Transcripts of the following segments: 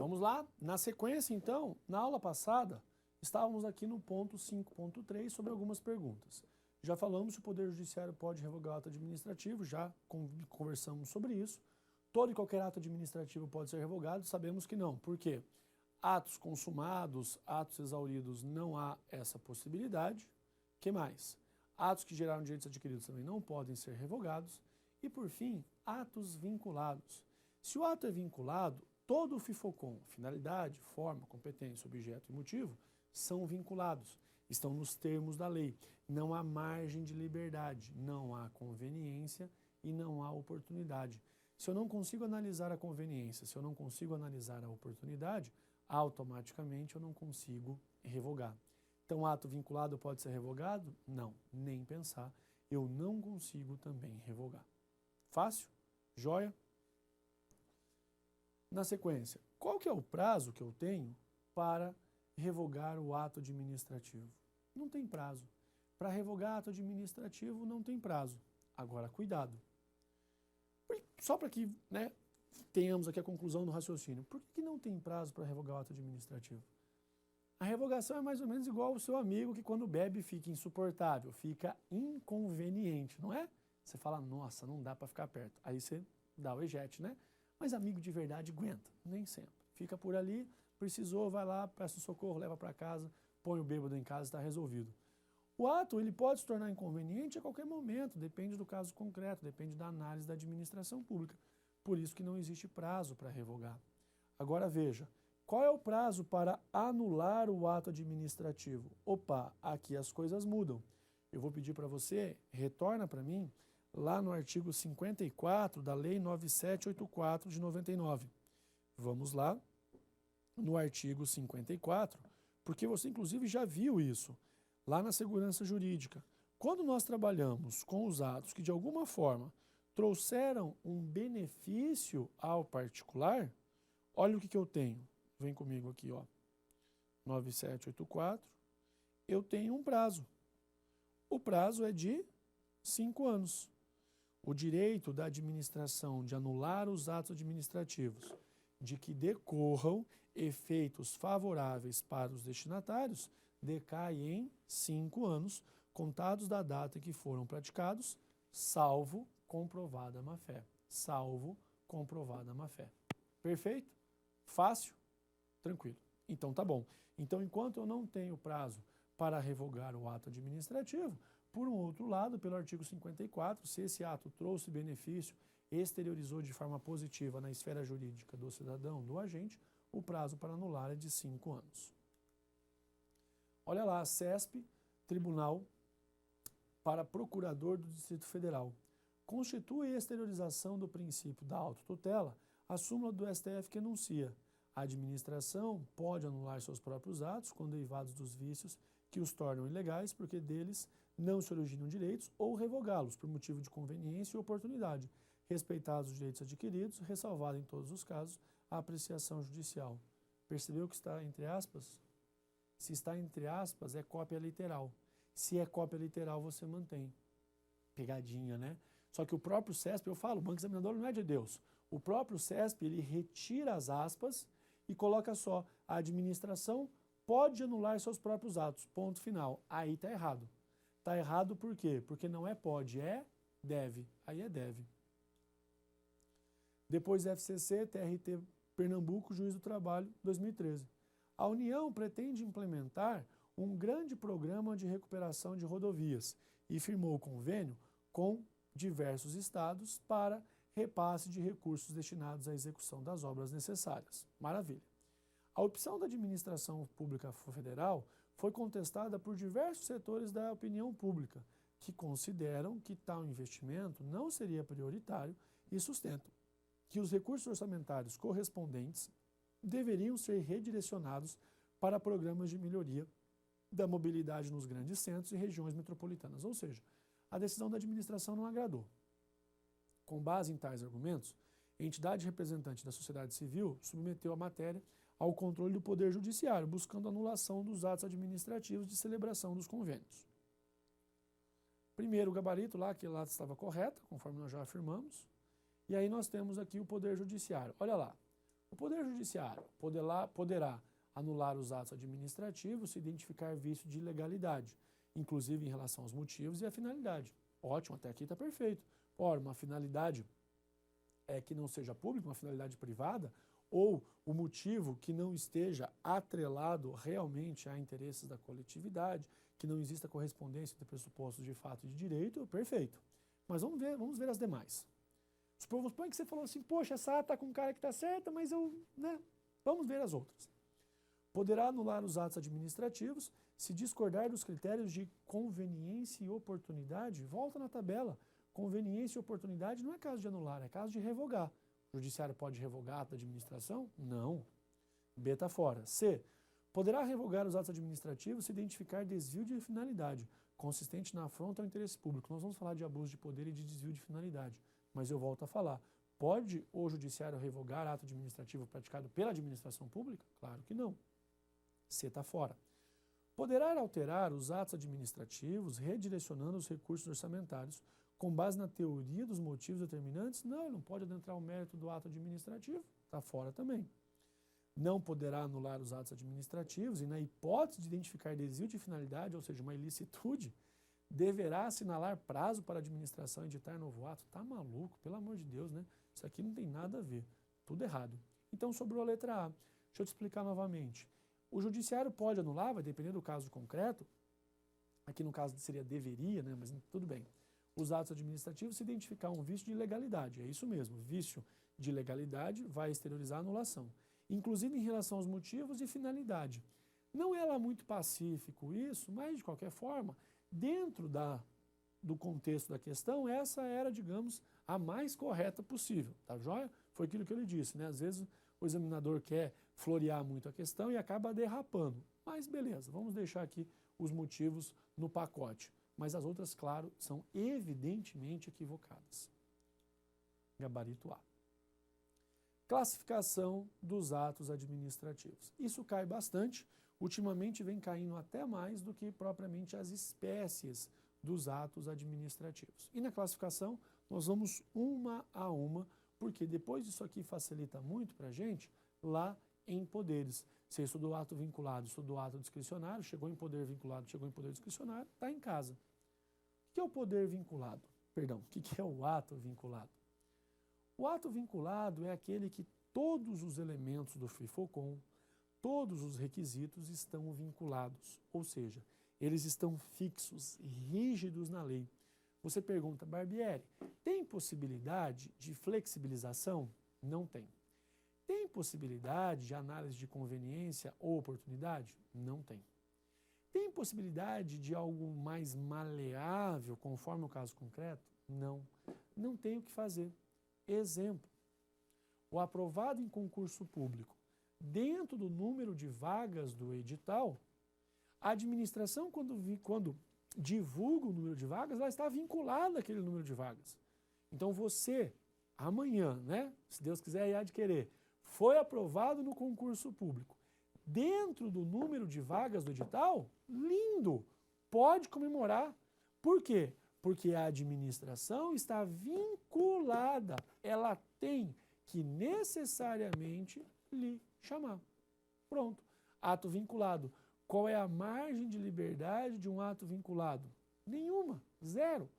Vamos lá, na sequência então, na aula passada, estávamos aqui no ponto 5.3 sobre algumas perguntas. Já falamos se o Poder Judiciário pode revogar o ato administrativo, já conversamos sobre isso. Todo e qualquer ato administrativo pode ser revogado, sabemos que não. Por quê? Atos consumados, atos exauridos, não há essa possibilidade. O que mais? Atos que geraram direitos adquiridos também não podem ser revogados. E, por fim, atos vinculados. Se o ato é vinculado, todo o FIFOCOM, finalidade, forma, competência, objeto e motivo, são vinculados, estão nos termos da lei. Não há margem de liberdade, não há conveniência e não há oportunidade. Se eu não consigo analisar a conveniência, se eu não consigo analisar a oportunidade, automaticamente eu não consigo revogar. Então, ato vinculado pode ser revogado? Não, nem pensar. Eu não consigo também revogar. Fácil? Joia? Na sequência, qual que é o prazo que eu tenho para revogar o ato administrativo? Não tem prazo. Para revogar ato administrativo não tem prazo. Agora, cuidado. Só para que tenhamos aqui a conclusão do raciocínio. Por que não tem prazo para revogar o ato administrativo? A revogação é mais ou menos igual ao seu amigo que quando bebe fica insuportável, fica inconveniente, não é? Você fala, nossa, não dá para ficar perto. Aí você dá o ejete, né? Mas amigo de verdade aguenta, nem sempre. Fica por ali, precisou, vai lá, peça um socorro, leva para casa, põe o bêbado em casa e está resolvido. O ato ele pode se tornar inconveniente a qualquer momento, depende do caso concreto, depende da análise da administração pública. Por isso que não existe prazo para revogar. Agora veja, qual é o prazo para anular o ato administrativo? Opa, aqui as coisas mudam. Eu vou pedir para você, retorna para mim, lá no artigo 54 da Lei 9784 de 99. Vamos lá, no artigo 54, porque você inclusive já viu isso, lá na segurança jurídica. Quando nós trabalhamos com os atos que de alguma forma trouxeram um benefício ao particular, olha o que eu tenho. Vem comigo aqui, ó. 9784. Eu tenho um prazo. O prazo é de 5 anos. O direito da administração de anular os atos administrativos de que decorram efeitos favoráveis para os destinatários decai em 5 anos, contados da data em que foram praticados, salvo comprovada má-fé. Salvo comprovada má-fé. Perfeito? Fácil? Tranquilo. Então tá bom. Então, enquanto eu não tenho prazo para revogar o ato administrativo, por um outro lado, pelo artigo 54, se esse ato trouxe benefício, exteriorizou de forma positiva na esfera jurídica do cidadão, do agente, o prazo para anular é de 5 anos. Olha lá, a CESP, Tribunal para Procurador do Distrito Federal. Constitui a exteriorização do princípio da autotutela a súmula do STF que enuncia: a administração pode anular seus próprios atos quando derivados dos vícios que os tornam ilegais, porque deles não se originam direitos, ou revogá-los por motivo de conveniência e oportunidade, respeitados os direitos adquiridos, ressalvado em todos os casos a apreciação judicial. Percebeu que está entre aspas? Se está entre aspas, é cópia literal. Se é cópia literal, você mantém. Pegadinha, né? Só que o próprio CESP, eu falo, o banco examinador não é de Deus. O próprio CESP, ele retira as aspas e coloca só: a administração pode anular seus próprios atos. Ponto final. Aí está errado. Está errado por quê? Porque não é pode, é deve. Aí é deve. Depois FCC, TRT Pernambuco, Juiz do Trabalho, 2013. A União pretende implementar um grande programa de recuperação de rodovias e firmou convênio com diversos estados para repasse de recursos destinados à execução das obras necessárias. Maravilha. A opção da administração pública federal foi contestada por diversos setores da opinião pública, que consideram que tal investimento não seria prioritário e sustentam que os recursos orçamentários correspondentes deveriam ser redirecionados para programas de melhoria da mobilidade nos grandes centros e regiões metropolitanas. Ou seja, a decisão da administração não agradou. Com base em tais argumentos, a entidade representante da sociedade civil submeteu a matéria ao controle do Poder Judiciário, buscando anulação dos atos administrativos de celebração dos convênios. Primeiro o gabarito lá, que lá estava correta, conforme nós já afirmamos, e aí nós temos aqui o Poder Judiciário. Olha lá, O Poder Judiciário poderá anular os atos administrativos se identificar vício de ilegalidade, inclusive em relação aos motivos e à finalidade. Ótimo, até aqui está perfeito. Ora, uma finalidade que não seja pública, uma finalidade privada, ou o motivo que não esteja atrelado realmente a interesses da coletividade, que não exista correspondência entre pressupostos de fato e de direito, perfeito. Mas vamos ver as demais. Supõe que você falou assim, poxa, essa está com um cara que está certa, mas vamos ver as outras. Poderá anular os atos administrativos se discordar dos critérios de conveniência e oportunidade. Volta na tabela. Conveniência e oportunidade não é caso de anular, é caso de revogar. O judiciário pode revogar ato da administração? Não. B está fora. C. Poderá revogar os atos administrativos se identificar desvio de finalidade, consistente na afronta ao interesse público. Nós vamos falar de abuso de poder e de desvio de finalidade, mas eu volto a falar. Pode o judiciário revogar ato administrativo praticado pela administração pública? Claro que não. C está fora. Poderá alterar os atos administrativos redirecionando os recursos orçamentários com base na teoria dos motivos determinantes? Não, ele não pode adentrar o mérito do ato administrativo, está fora também. Não poderá anular os atos administrativos e, na hipótese de identificar desvio de finalidade, ou seja, uma ilicitude, deverá assinalar prazo para a administração editar novo ato. Tá maluco? Pelo amor de Deus, né? Isso aqui não tem nada a ver. Tudo errado. Então, sobrou a letra A. Deixa eu te explicar novamente. O judiciário pode anular, vai depender do caso concreto. Aqui no caso seria deveria, né? Mas tudo bem. Os atos administrativos se identificar um vício de ilegalidade. É isso mesmo. Vício de ilegalidade vai exteriorizar a anulação. Inclusive em relação aos motivos e finalidade. Não é lá muito pacífico isso, mas de qualquer forma, dentro do contexto da questão, essa era, digamos, a mais correta possível. Tá joia? Foi aquilo que ele disse, né? Às vezes o examinador quer florear muito a questão e acaba derrapando. Mas beleza, vamos deixar aqui os motivos no pacote. Mas as outras, claro, são evidentemente equivocadas. Gabarito A. Classificação dos atos administrativos. Isso cai bastante, ultimamente vem caindo até mais do que propriamente as espécies dos atos administrativos. E na classificação, nós vamos uma a uma, porque depois isso aqui facilita muito para a gente lá em poderes. Você estudou ato vinculado, estudou ato discricionário, chegou em poder vinculado, chegou em poder discricionário, está em casa. O que é o poder vinculado? Perdão, o que é o ato vinculado? O ato vinculado é aquele que todos os elementos do FIFOCOM, todos os requisitos estão vinculados, ou seja, eles estão fixos, rígidos na lei. Você pergunta, Barbieri, tem possibilidade de flexibilização? Não tem. Tem possibilidade de análise de conveniência ou oportunidade? Não tem. Tem possibilidade de algo mais maleável, conforme o caso concreto? Não. Não tem o que fazer. Exemplo, o aprovado em concurso público, dentro do número de vagas do edital, a administração, quando divulga o número de vagas, ela está vinculada àquele número de vagas. Então você, amanhã, né, se Deus quiser e há de querer, foi aprovado no concurso público. Dentro do número de vagas do edital, lindo, pode comemorar. Por quê? Porque a administração está vinculada, ela tem que necessariamente lhe chamar. Pronto, ato vinculado. Qual é a margem de liberdade de um ato vinculado? Nenhuma, zero.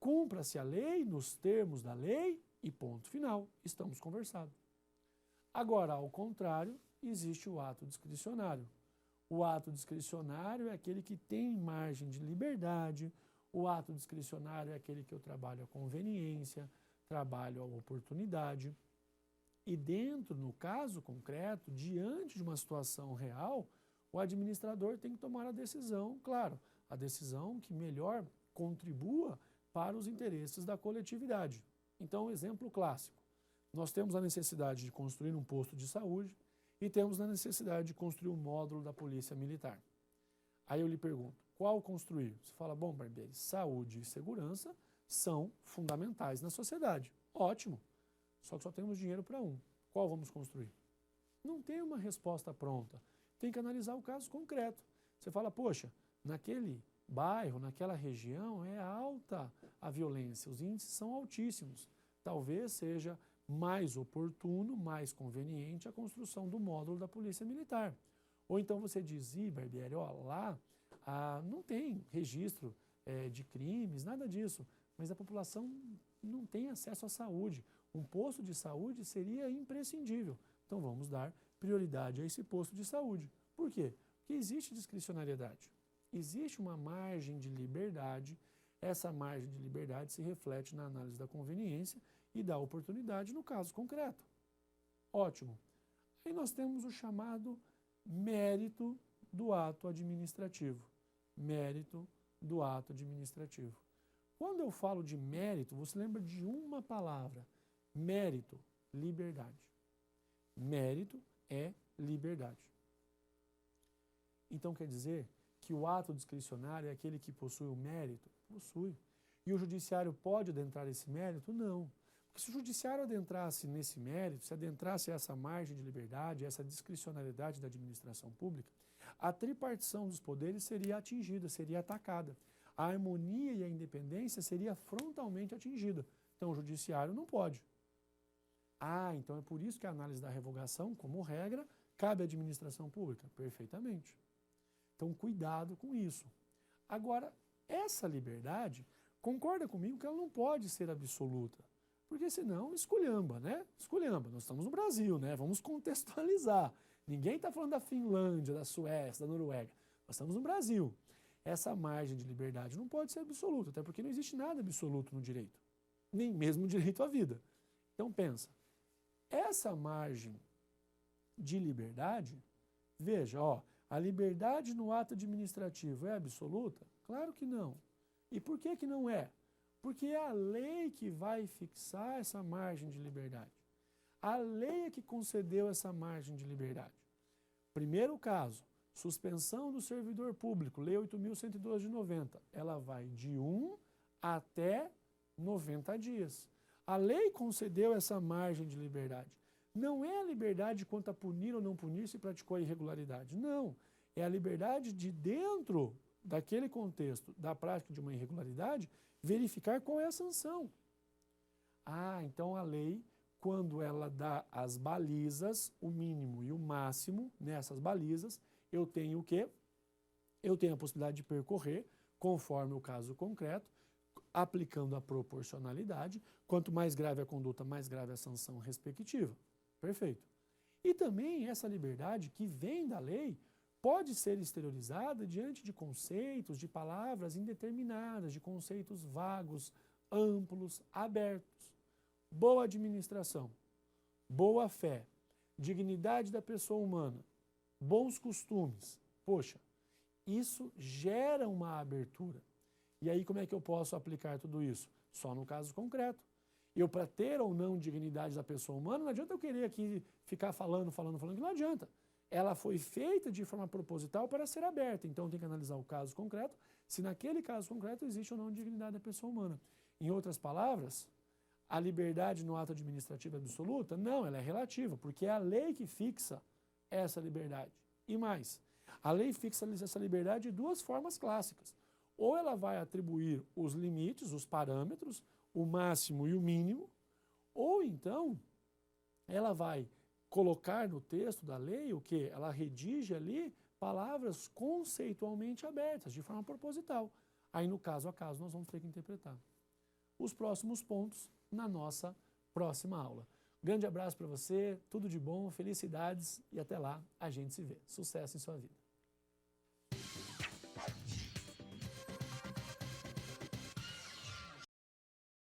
Cumpra-se a lei nos termos da lei e ponto final. Estamos conversados. Agora, ao contrário, existe o ato discricionário. O ato discricionário é aquele que tem margem de liberdade. O ato discricionário é aquele que eu trabalho a conveniência, trabalho a oportunidade. E dentro, no caso concreto, diante de uma situação real, o administrador tem que tomar a decisão, claro, a decisão que melhor contribua para os interesses da coletividade. Então, exemplo clássico. Nós temos a necessidade de construir um posto de saúde e temos a necessidade de construir um módulo da Polícia Militar. Aí eu lhe pergunto, qual construir? Você fala, bom, Barbieri, saúde e segurança são fundamentais na sociedade. Ótimo, só que só temos dinheiro para um. Qual vamos construir? Não tem uma resposta pronta. Tem que analisar o caso concreto. Você fala, poxa, naquele bairro, naquela região é alta a violência, os índices são altíssimos. Talvez seja mais oportuno, mais conveniente a construção do módulo da Polícia Militar. Ou então você diz, Barbieri, ó, lá não tem registro de crimes, nada disso, mas a população não tem acesso à saúde. Um posto de saúde seria imprescindível. Então vamos dar prioridade a esse posto de saúde. Por quê? Porque existe discricionariedade. Existe uma margem de liberdade. Essa margem de liberdade se reflete na análise da conveniência e da oportunidade no caso concreto. Ótimo. Aí nós temos o chamado mérito do ato administrativo. Mérito do ato administrativo. Quando eu falo de mérito, você lembra de uma palavra. Mérito, liberdade. Mérito é liberdade. Então quer dizer que o ato discricionário é aquele que possui o mérito? Possui. E o judiciário pode adentrar esse mérito? Não. Porque se o judiciário adentrasse nesse mérito, se adentrasse essa margem de liberdade, essa discricionariedade da administração pública, a tripartição dos poderes seria atingida, seria atacada. A harmonia e a independência seria frontalmente atingida. Então o judiciário não pode. Então é por isso que a análise da revogação, como regra, cabe à administração pública. Perfeitamente. Então cuidado com isso. Agora, essa liberdade, concorda comigo que ela não pode ser absoluta. Porque senão esculhamba, né? Esculhamba. Nós estamos no Brasil, né? Vamos contextualizar. Ninguém está falando da Finlândia, da Suécia, da Noruega. Nós estamos no Brasil. Essa margem de liberdade não pode ser absoluta, até porque não existe nada absoluto no direito. Nem mesmo o direito à vida. Então pensa, essa margem de liberdade, veja, a liberdade no ato administrativo é absoluta? Claro que não. E por que não é? Porque é a lei que vai fixar essa margem de liberdade. A lei é que concedeu essa margem de liberdade. Primeiro caso, suspensão do servidor público, Lei 8.112 de 90. Ela vai de 1 até 90 dias. A lei concedeu essa margem de liberdade. Não é a liberdade quanto a punir ou não punir se praticou a irregularidade. Não. É a liberdade de, dentro daquele contexto da prática de uma irregularidade, verificar qual é a sanção. Então a lei, quando ela dá as balizas, o mínimo e o máximo nessas balizas, eu tenho o quê? Eu tenho a possibilidade de percorrer, conforme o caso concreto, aplicando a proporcionalidade. Quanto mais grave a conduta, mais grave a sanção respectiva. Perfeito. E também essa liberdade que vem da lei pode ser exteriorizada diante de conceitos, de palavras indeterminadas, de conceitos vagos, amplos, abertos. Boa administração, boa fé, dignidade da pessoa humana, bons costumes. Poxa, isso gera uma abertura. E aí como é que eu posso aplicar tudo isso? Só no caso concreto. Eu, para ter ou não dignidade da pessoa humana, não adianta eu querer aqui ficar falando, que não adianta. Ela foi feita de forma proposital para ser aberta, então tem que analisar o caso concreto, se naquele caso concreto existe ou não dignidade da pessoa humana. Em outras palavras, a liberdade no ato administrativo é absoluta? Não, ela é relativa, porque é a lei que fixa essa liberdade. E mais, a lei fixa essa liberdade de duas formas clássicas. Ou ela vai atribuir os limites, os parâmetros, o máximo e o mínimo, ou então ela vai colocar no texto da lei o que? Ela redige ali palavras conceitualmente abertas, de forma proposital. Aí no caso a caso nós vamos ter que interpretar. Os próximos pontos na nossa próxima aula. Grande abraço para você, tudo de bom, felicidades e até lá a gente se vê. Sucesso em sua vida.